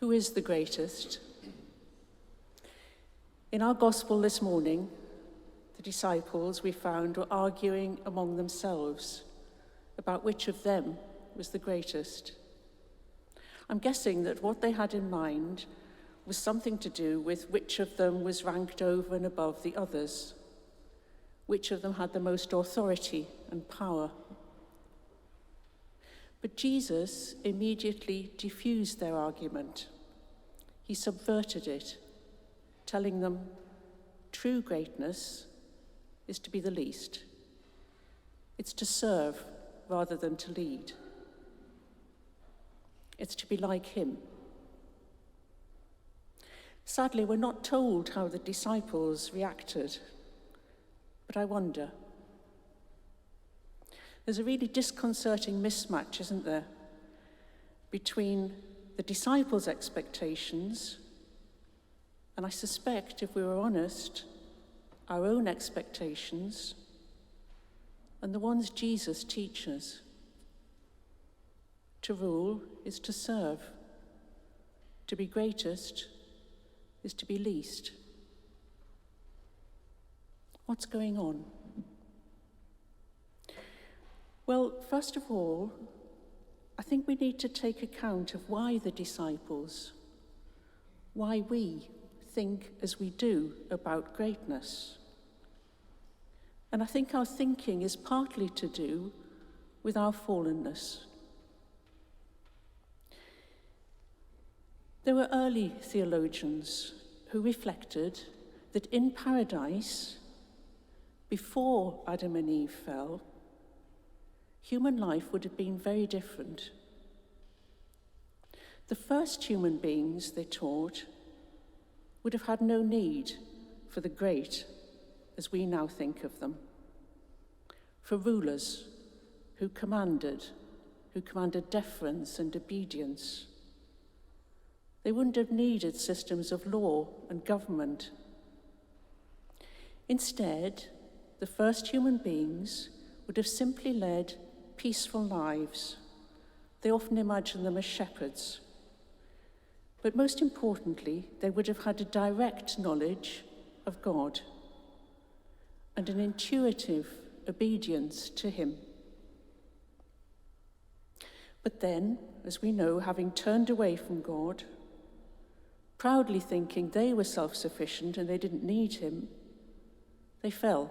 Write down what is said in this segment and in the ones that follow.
Who is the greatest? In our gospel this morning, the disciples, we found, were arguing among themselves about which of them was the greatest. I'm guessing that what they had in mind was something to do with which of them was ranked over and above the others, which of them had the most authority and power. But Jesus immediately diffused their argument. He subverted it, telling them true greatness is to be the least. It's to serve rather than to lead. It's to be like him. Sadly, we're not told how the disciples reacted, but I wonder. There's a really disconcerting mismatch, isn't there, between the disciples' expectations and I suspect, if we were honest, our own expectations and the ones Jesus teaches. To rule is to serve. To be greatest is to be least. What's going on? Well, first of all, I think we need to take account of why the disciples, why we think as we do about greatness. And I think our thinking is partly to do with our fallenness. There were early theologians who reflected that in paradise, before Adam and Eve fell, human life would have been very different. The first human beings, they taught, would have had no need for the great as we now think of them, for rulers who commanded deference and obedience. They wouldn't have needed systems of law and government. Instead, the first human beings would have simply led peaceful lives. They often imagine them as shepherds. But most importantly, they would have had a direct knowledge of God and an intuitive obedience to him. But then, as we know, having turned away from God, proudly thinking they were self-sufficient and they didn't need him, they fell.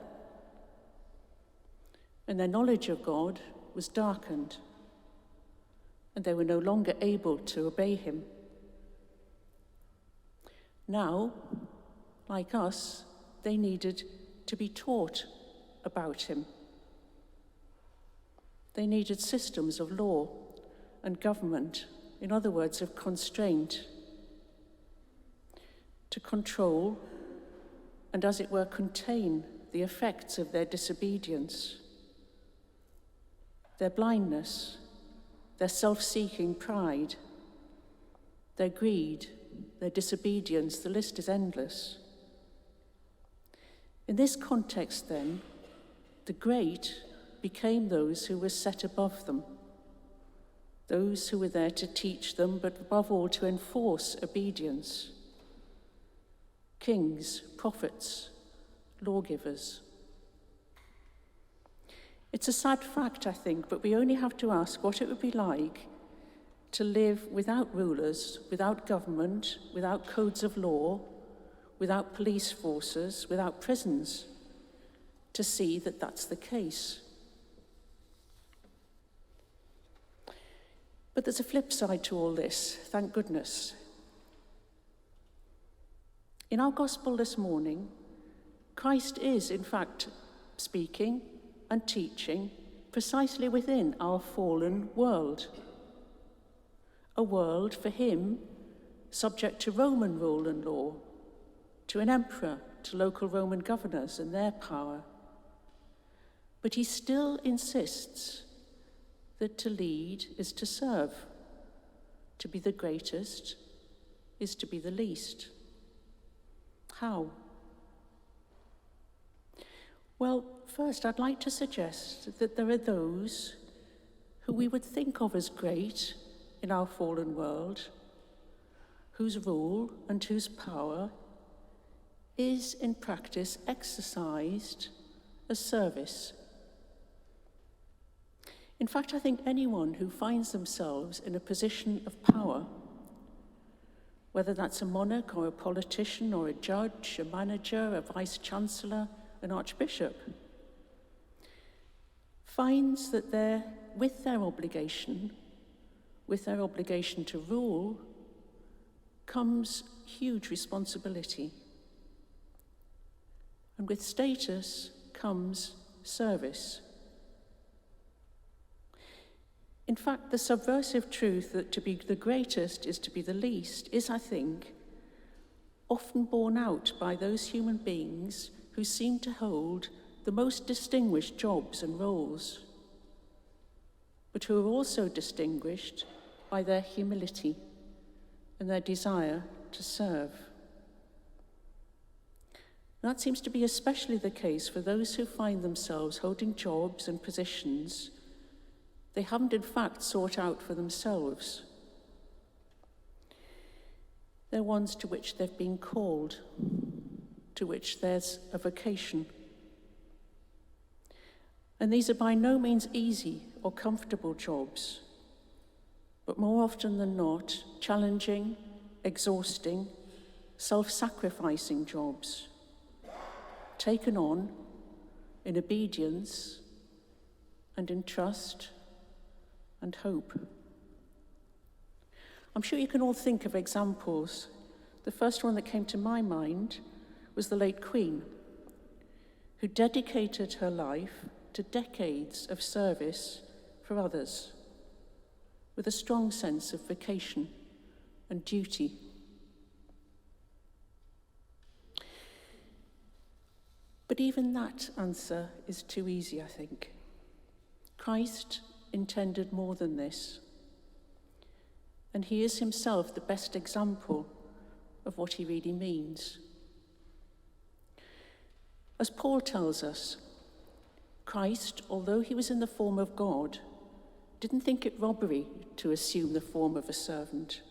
And their knowledge of God was darkened, and they were no longer able to obey him. Now, like us, they needed to be taught about him. They needed systems of law and government, in other words, of constraint, to control and, as it were, contain the effects of their disobedience, their blindness, their self-seeking pride, their greed, their disobedience. The list is endless. In this context, then, the great became those who were set above them, those who were there to teach them, but above all to enforce obedience. Kings, prophets, lawgivers. It's a sad fact, I think, but we only have to ask what it would be like to live without rulers, without government, without codes of law, without police forces, without prisons, to see that that's the case. But there's a flip side to all this, thank goodness. In our gospel this morning, Christ is, in fact, speaking and teaching precisely within our fallen world. A world, for him, subject to Roman rule and law, to an emperor, to local Roman governors and their power. But he still insists that to lead is to serve. To be the greatest is to be the least. How? Well, first, I'd like to suggest that there are those who we would think of as great in our fallen world, whose rule and whose power is in practice exercised as service. In fact, I think anyone who finds themselves in a position of power, whether that's a monarch or a politician or a judge, a manager, a vice-chancellor, an archbishop, finds that with their obligation to rule, comes huge responsibility. And with status comes service. In fact, the subversive truth that to be the greatest is to be the least is, I think, often borne out by those human beings who seem to hold the most distinguished jobs and roles, but who are also distinguished by their humility and their desire to serve. That seems to be especially the case for those who find themselves holding jobs and positions they haven't in fact sought out for themselves. They're ones to which they've been called, to which there's a vocation. And these are by no means easy or comfortable jobs, but more often than not, challenging, exhausting, self-sacrificing jobs, taken on in obedience and in trust and hope. I'm sure you can all think of examples. The first one that came to my mind was the late Queen, who dedicated her life to decades of service for others, with a strong sense of vocation and duty. But even that answer is too easy, I think. Christ intended more than this, and he is himself the best example of what he really means. As Paul tells us, Christ, although he was in the form of God, didn't think it robbery to assume the form of a servant.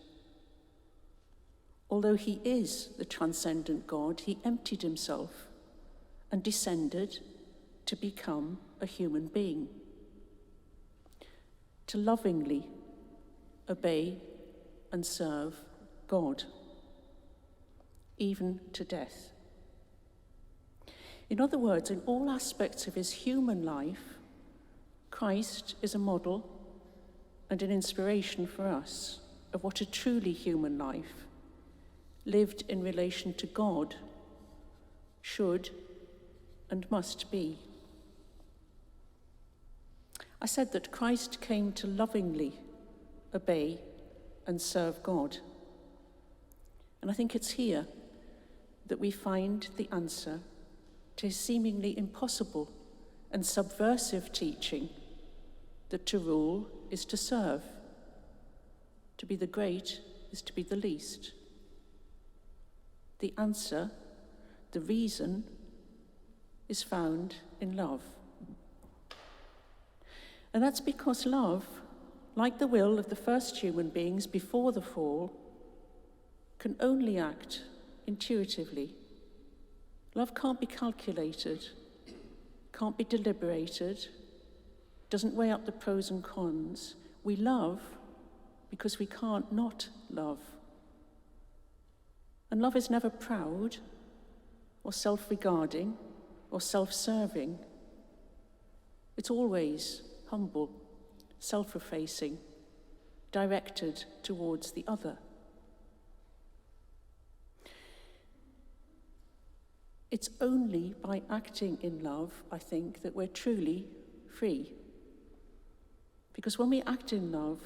Although he is the transcendent God, he emptied himself and descended to become a human being, to lovingly obey and serve God, even to death. In other words, in all aspects of his human life, Christ is a model and an inspiration for us of what a truly human life, lived in relation to God, should and must be. I said that Christ came to lovingly obey and serve God. And I think it's here that we find the answer to his seemingly impossible and subversive teaching that to rule is to serve, to be the great is to be the least. The answer, the reason, is found in love. And that's because love, like the will of the first human beings before the fall, can only act intuitively. Love can't be calculated, can't be deliberated, doesn't weigh up the pros and cons. We love because we can't not love. And love is never proud or self-regarding or self-serving. It's always humble, self-effacing, directed towards the other. It's only by acting in love, I think, that we're truly free. Because when we act in love,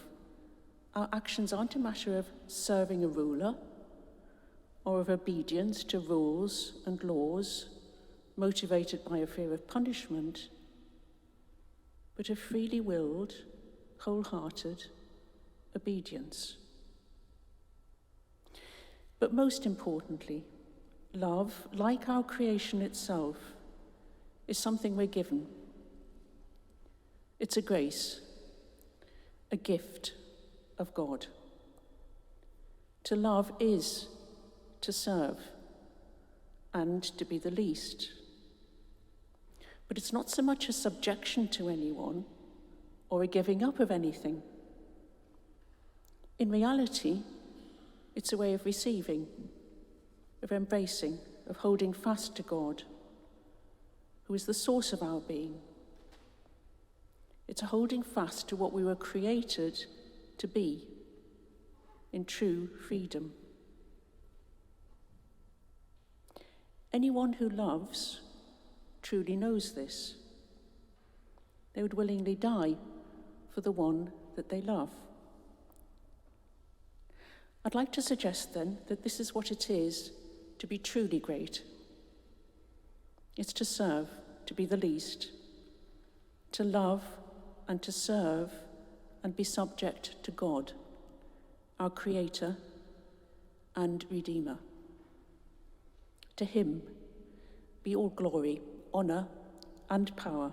our actions aren't a matter of serving a ruler or of obedience to rules and laws motivated by a fear of punishment, but a freely willed, wholehearted obedience. But most importantly, love, like our creation itself, is something we're given. It's a grace, a gift of God. To love is to serve and to be the least. But it's not so much a subjection to anyone or a giving up of anything. In reality, it's a way of receiving, of embracing, of holding fast to God, who is the source of our being. It's a holding fast to what we were created to be, in true freedom. Anyone who loves truly knows this. They would willingly die for the one that they love. I'd like to suggest then that this is what it is to be truly great. It's to serve, to be the least, to love and to serve and be subject to God, our Creator and Redeemer. To him be all glory, honour and power,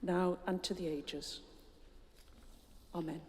now and to the ages. Amen.